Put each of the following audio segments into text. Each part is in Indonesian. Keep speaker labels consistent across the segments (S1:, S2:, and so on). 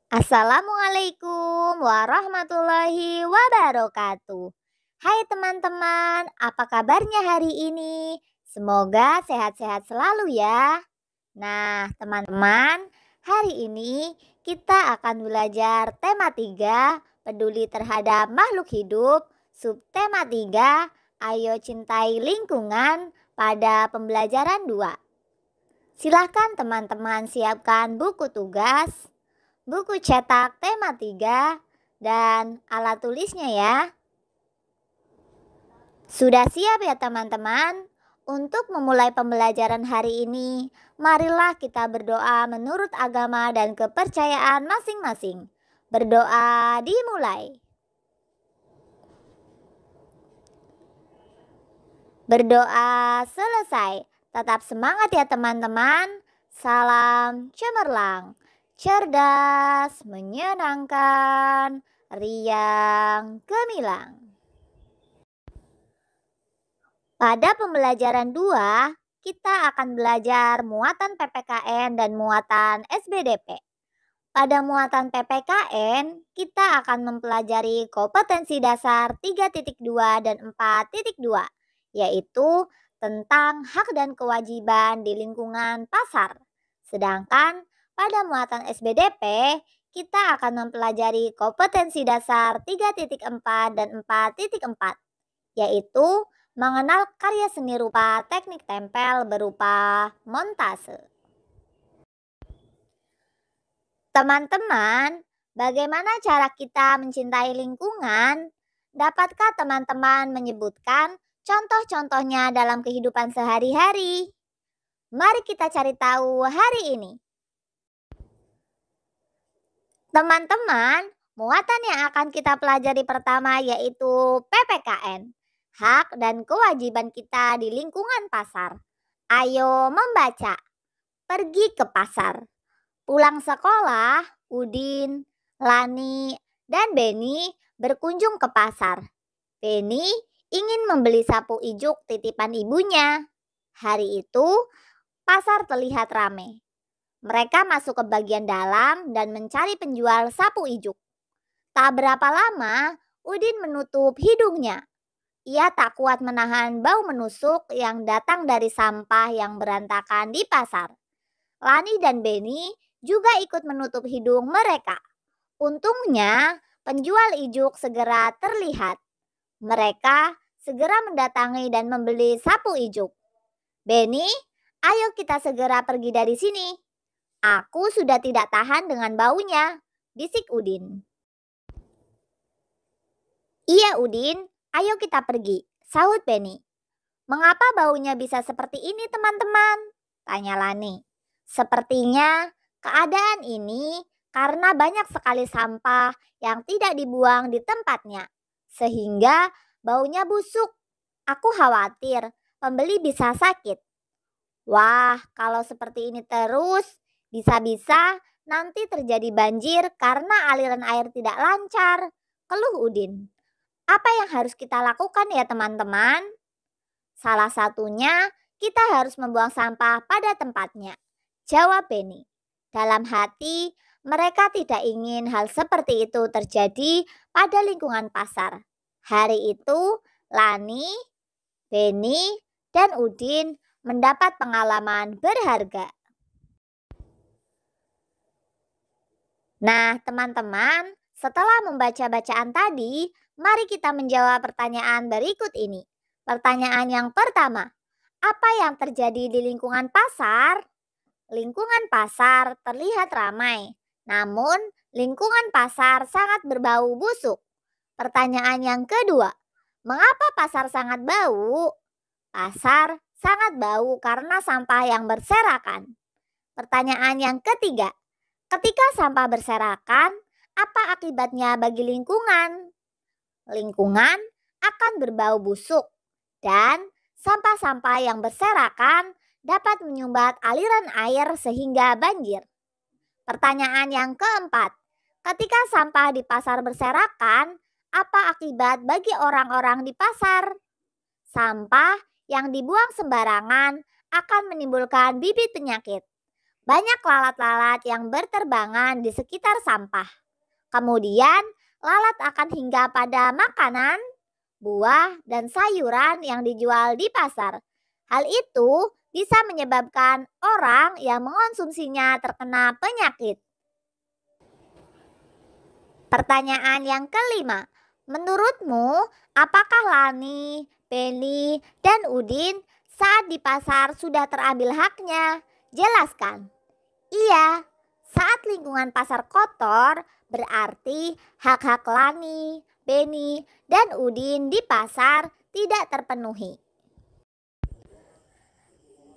S1: Assalamualaikum warahmatullahi wabarakatuh. Hai teman-teman, apa kabarnya hari ini? Semoga sehat-sehat selalu ya. Nah, teman-teman, hari ini kita akan belajar tema 3, peduli terhadap makhluk hidup, subtema 3, ayo cintai lingkungan pada pembelajaran 2. Silahkan teman-teman siapkan buku tugas, buku cetak tema 3, dan alat tulisnya ya. Sudah siap ya teman-teman? Untuk memulai pembelajaran hari ini, marilah kita berdoa menurut agama dan kepercayaan masing-masing. Berdoa dimulai. Berdoa selesai. Tetap semangat ya teman-teman. Salam cemerlang, cerdas, menyenangkan, riang, gemilang. Pada pembelajaran 2, kita akan belajar muatan PPKN dan muatan SBDP. Pada muatan PPKN, kita akan mempelajari kompetensi dasar 3.2 dan 4.2, yaitu tentang hak dan kewajiban di lingkungan pasar. Sedangkan pada muatan SBDP, kita akan mempelajari kompetensi dasar 3.4 dan 4.4, yaitu mengenal karya seni rupa teknik tempel berupa montase. Teman-teman, bagaimana cara kita mencintai lingkungan? Dapatkah teman-teman menyebutkan contoh-contohnya dalam kehidupan sehari-hari? Mari kita cari tahu hari ini. Teman-teman, muatan yang akan kita pelajari pertama yaitu PPKN, hak dan kewajiban kita di lingkungan pasar. Ayo membaca. Pergi ke pasar. Pulang sekolah, Udin, Lani, dan Beni berkunjung ke pasar. Beni ingin membeli sapu ijuk titipan ibunya. Hari itu, pasar terlihat ramai. Mereka masuk ke bagian dalam dan mencari penjual sapu ijuk. Tak berapa lama, Udin menutup hidungnya. Ia tak kuat menahan bau menusuk yang datang dari sampah yang berantakan di pasar. Lani dan Beni juga ikut menutup hidung mereka. Untungnya, penjual ijuk segera terlihat. Mereka segera mendatangi dan membeli sapu ijuk. Beni, ayo kita segera pergi dari sini. Aku sudah tidak tahan dengan baunya, bisik Udin. Iya Udin, ayo kita pergi, sahut Beni. Mengapa baunya bisa seperti ini teman-teman? Tanya Lani. Sepertinya keadaan ini karena banyak sekali sampah yang tidak dibuang di tempatnya, sehingga baunya busuk. Aku khawatir pembeli bisa sakit. Wah, kalau seperti ini terus, bisa-bisa nanti terjadi banjir karena aliran air tidak lancar, keluh Udin. Apa yang harus kita lakukan ya teman-teman? Salah satunya, kita harus membuang sampah pada tempatnya, jawab Beni. Dalam hati, mereka tidak ingin hal seperti itu terjadi pada lingkungan pasar. Hari itu, Lani, Beni, dan Udin mendapat pengalaman berharga. Nah, teman-teman, setelah membaca bacaan tadi, mari kita menjawab pertanyaan berikut ini. Pertanyaan yang pertama, apa yang terjadi di lingkungan pasar? Lingkungan pasar terlihat ramai, namun lingkungan pasar sangat berbau busuk. Pertanyaan yang kedua, mengapa pasar sangat bau? Pasar sangat bau karena sampah yang berserakan. Pertanyaan yang ketiga, ketika sampah berserakan, apa akibatnya bagi lingkungan? Lingkungan akan berbau busuk dan sampah-sampah yang berserakan dapat menyumbat aliran air sehingga banjir. Pertanyaan yang keempat, ketika sampah di pasar berserakan, apa akibat bagi orang-orang di pasar? Sampah yang dibuang sembarangan akan menimbulkan bibit penyakit. Banyak lalat-lalat yang berterbangan di sekitar sampah. Kemudian, lalat akan hinggap pada makanan, buah, dan sayuran yang dijual di pasar. Hal itu bisa menyebabkan orang yang mengonsumsinya terkena penyakit. Pertanyaan yang kelima, menurutmu apakah Lani, Penny, dan Udin saat di pasar sudah terambil haknya? Jelaskan. Iya, saat lingkungan pasar kotor berarti hak-hak Lani, Penny, dan Udin di pasar tidak terpenuhi.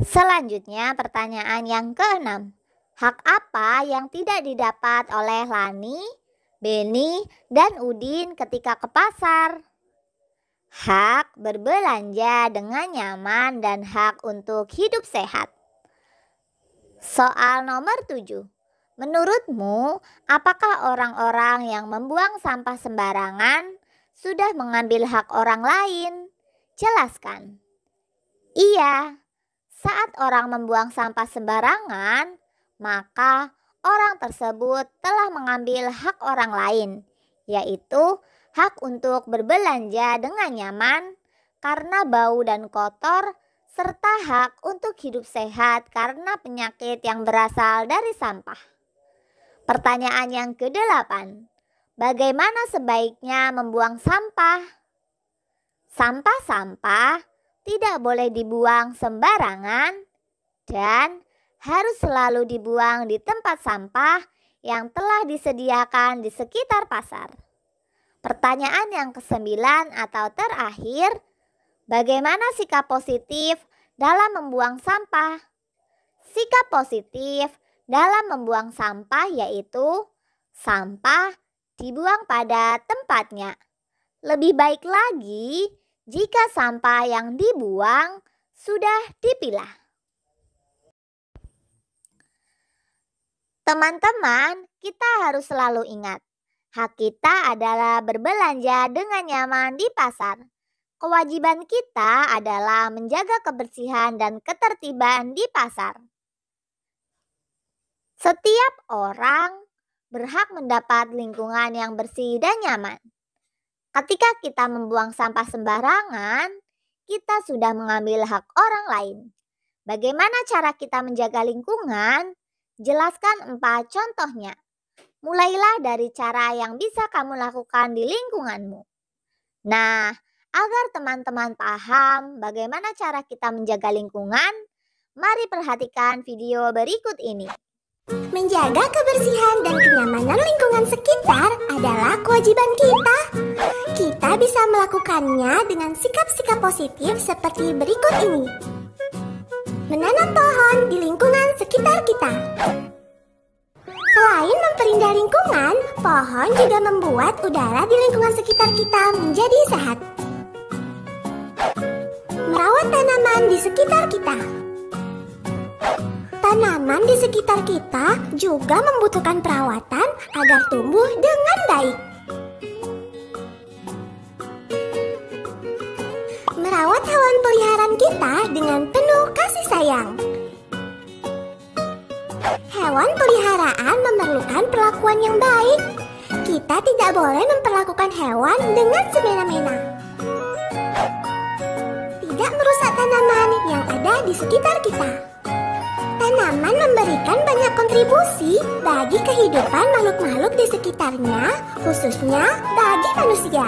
S1: Selanjutnya pertanyaan yang keenam, hak apa yang tidak didapat oleh Lani, Beni, dan Udin ketika ke pasar? Hak berbelanja dengan nyaman dan hak untuk hidup sehat. Soal nomor 7. Menurutmu, apakah orang-orang yang membuang sampah sembarangan sudah mengambil hak orang lain? Jelaskan. Iya, saat orang membuang sampah sembarangan, maka orang tersebut telah mengambil hak orang lain, yaitu hak untuk berbelanja dengan nyaman karena bau dan kotor, serta hak untuk hidup sehat karena penyakit yang berasal dari sampah. Pertanyaan yang ke-8, bagaimana sebaiknya membuang sampah? Sampah-sampah tidak boleh dibuang sembarangan dan harus selalu dibuang di tempat sampah yang telah disediakan di sekitar pasar. Pertanyaan yang ke-9 atau terakhir, bagaimana sikap positif dalam membuang sampah? Sikap positif dalam membuang sampah yaitu sampah dibuang pada tempatnya. Lebih baik lagi jika sampah yang dibuang sudah dipilah. Teman-teman, kita harus selalu ingat, hak kita adalah berbelanja dengan nyaman di pasar. Kewajiban kita adalah menjaga kebersihan dan ketertiban di pasar. Setiap orang berhak mendapat lingkungan yang bersih dan nyaman. Ketika kita membuang sampah sembarangan, kita sudah mengambil hak orang lain. Bagaimana cara kita menjaga lingkungan? Jelaskan 4 contohnya. Mulailah dari cara yang bisa kamu lakukan di lingkunganmu. Nah, agar teman-teman paham bagaimana cara kita menjaga lingkungan, mari perhatikan video berikut ini.
S2: Menjaga kebersihan dan kenyamanan lingkungan sekitar adalah kewajiban kita. Kita bisa melakukannya dengan sikap-sikap positif seperti berikut ini. Menanam pohon di lingkungan sekitar kita. Selain memperindah lingkungan, pohon juga membuat udara di lingkungan sekitar kita menjadi sehat. Merawat tanaman di sekitar kita. Tanaman di sekitar kita juga membutuhkan perawatan agar tumbuh dengan baik. Merawat hewan peliharaan kita dengan penuh kasih sayang. Hewan peliharaan memerlukan perlakuan yang baik. Kita tidak boleh memperlakukan hewan dengan semena-mena. Tidak merusak tanaman yang ada di sekitar kita. Tanaman memberikan banyak kontribusi bagi kehidupan makhluk-makhluk di sekitarnya, khususnya bagi manusia.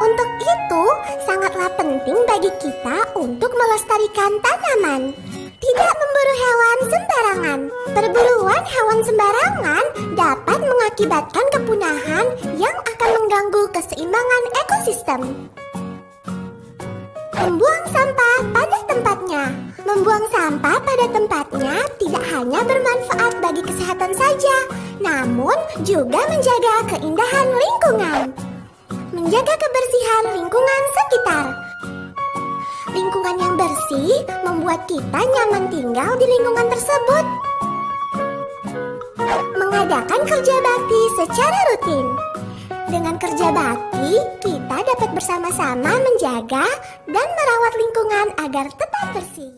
S2: Untuk itu, sangatlah penting bagi kita untuk melestarikan tanaman. Tidak memburu hewan sembarangan. Perburuan hewan sembarangan dapat mengakibatkan kepunahan yang akan mengganggu keseimbangan ekosistem. Membuang sampah pada tempatnya. Membuang sampah pada tempatnya tidak hanya bermanfaat bagi kesehatan saja, namun juga menjaga keindahan lingkungan. Menjaga kebersihan lingkungan sekitar. Lingkungan yang bersih membuat kita nyaman tinggal di lingkungan tersebut. Mengadakan kerja bakti secara rutin. Dengan kerja bakti, kita dapat bersama-sama menjaga dan merawat lingkungan agar tetap bersih.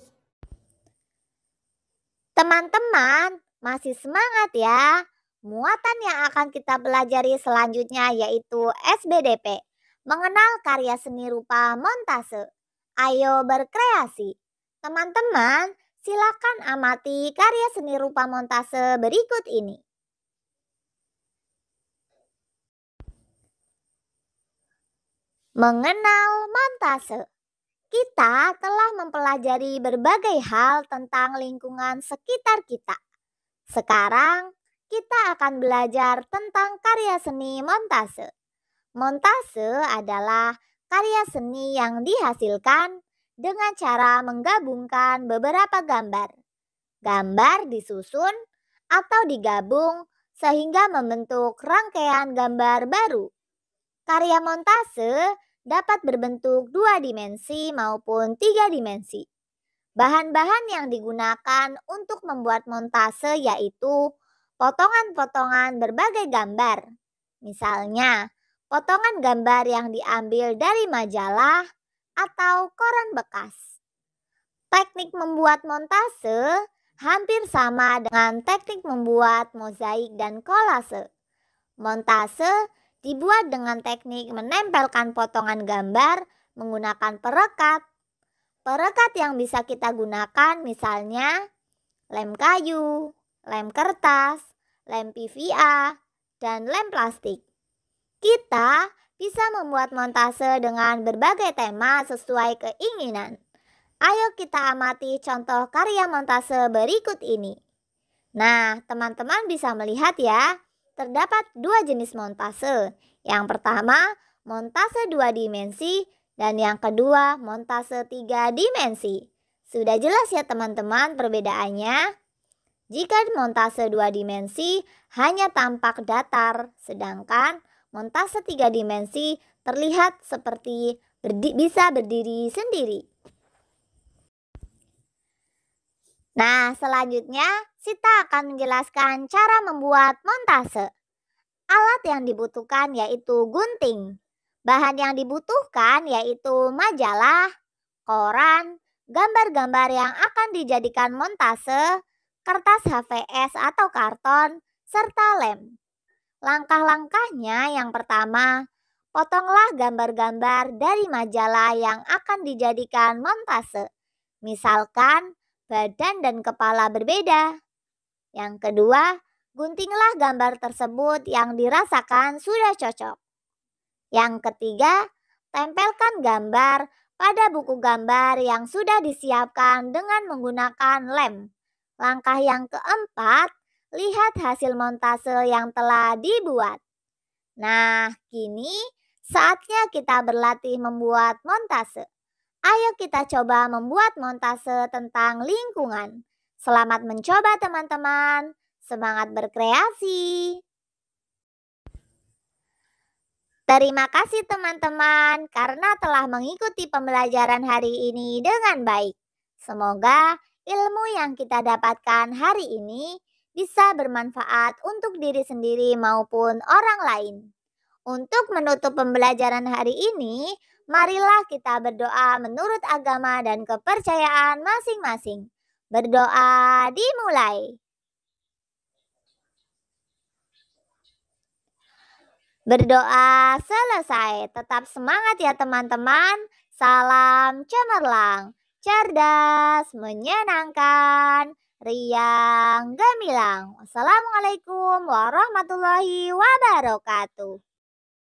S1: Teman-teman, Masih semangat ya? Muatan yang akan kita pelajari selanjutnya yaitu SBDP, mengenal karya seni rupa montase. Ayo berkreasi. Teman-teman, silakan amati karya seni rupa montase berikut ini. Mengenal montase. Kita telah mempelajari berbagai hal tentang lingkungan sekitar kita. Sekarang kita akan belajar tentang karya seni montase. Montase adalah karya seni yang dihasilkan dengan cara menggabungkan beberapa gambar. Gambar disusun atau digabung sehingga membentuk rangkaian gambar baru. Karya montase dapat berbentuk 2 dimensi maupun 3 dimensi. Bahan-bahan yang digunakan untuk membuat montase yaitu potongan-potongan berbagai gambar. Misalnya, potongan gambar yang diambil dari majalah atau koran bekas. Teknik membuat montase hampir sama dengan teknik membuat mozaik dan kolase. Montase dibuat dengan teknik menempelkan potongan gambar menggunakan perekat. Perekat yang bisa kita gunakan misalnya lem kayu, lem kertas, lem PVA, dan lem plastik. Kita bisa membuat montase dengan berbagai tema sesuai keinginan. Ayo kita amati contoh karya montase berikut ini. Nah, teman-teman bisa melihat ya, terdapat 2 jenis montase. Yang pertama, montase 2 dimensi dan yang kedua, montase 3 dimensi. Sudah jelas ya teman-teman perbedaannya? Jika montase 2 dimensi hanya tampak datar, sedangkan montase 3 dimensi terlihat seperti bisa berdiri sendiri. Nah, selanjutnya Sita akan menjelaskan cara membuat montase. Alat yang dibutuhkan yaitu gunting. Bahan yang dibutuhkan yaitu majalah, koran, gambar-gambar yang akan dijadikan montase, kertas HVS atau karton, serta lem. Langkah-langkahnya yang pertama, potonglah gambar-gambar dari majalah yang akan dijadikan montase. Misalkan, badan dan kepala berbeda. Yang kedua, guntinglah gambar tersebut yang dirasakan sudah cocok. Yang ketiga, tempelkan gambar pada buku gambar yang sudah disiapkan dengan menggunakan lem. Langkah yang keempat, lihat hasil montase yang telah dibuat. Nah, kini saatnya kita berlatih membuat montase. Ayo kita coba membuat montase tentang lingkungan. Selamat mencoba teman-teman. Semangat berkreasi. Terima kasih teman-teman karena telah mengikuti pembelajaran hari ini dengan baik. Semoga ilmu yang kita dapatkan hari ini bisa bermanfaat untuk diri sendiri maupun orang lain. Untuk menutup pembelajaran hari ini, marilah kita berdoa menurut agama dan kepercayaan masing-masing. Berdoa dimulai. Berdoa selesai. Tetap semangat ya teman-teman. Salam cemerlang, cerdas, menyenangkan, riang, gemilang. Wassalamualaikum warahmatullahi wabarakatuh.